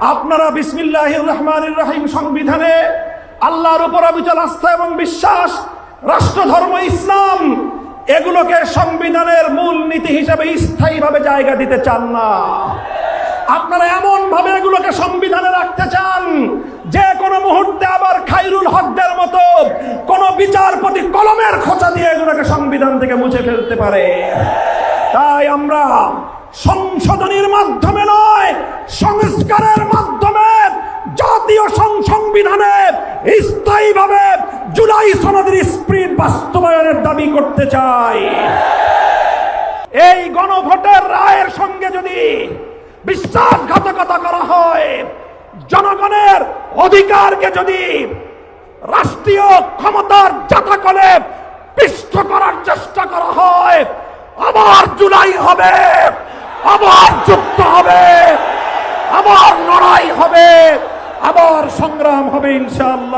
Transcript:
আপনারা বিসমিল্লাহির রহমানির রহিম সংবিধানে আল্লাহর উপর অবিচল আস্থা এবং বিশ্বাস, রাষ্ট্র ধর্ম ইসলাম, এগুলোকে সংবিধানের মূল নীতি হিসেবে স্থায়ীভাবে জায়গা দিতে চান না। আপনারা এমন ভাবে এগুলোকে সংবিধানে রাখতে চান যে কোনো মুহূর্তে আবার খায়রুল হকদের মতো কোন বিচারপতি কলমের খোঁচা দিয়ে এগুলোকে সংবিধান থেকে মুছে ফেলতে পারে। তাই আমরা সংশোধনীর মাধ্যমে নয়, সংস্কারের মাধ্যমে জাতীয় সংবিধানে স্থায়ীভাবে জুলাই সনদের স্পিরিট বাস্তবায়নের দাবি করতে চাই। এই গণভোটের রায়ের সঙ্গে যদি বিশ্বাসঘাতকতা করা হয়, জনগণের অধিকারকে যদি রাষ্ট্রীয় ক্ষমতার জাতাকলে পিষ্ট করার চেষ্টা করা হয়, আবার জুলাই হবে, আবার যুদ্ধ হবে, আবার লড়াই হবে, আবার সংগ্রাম হবে ইনশাআল্লাহ।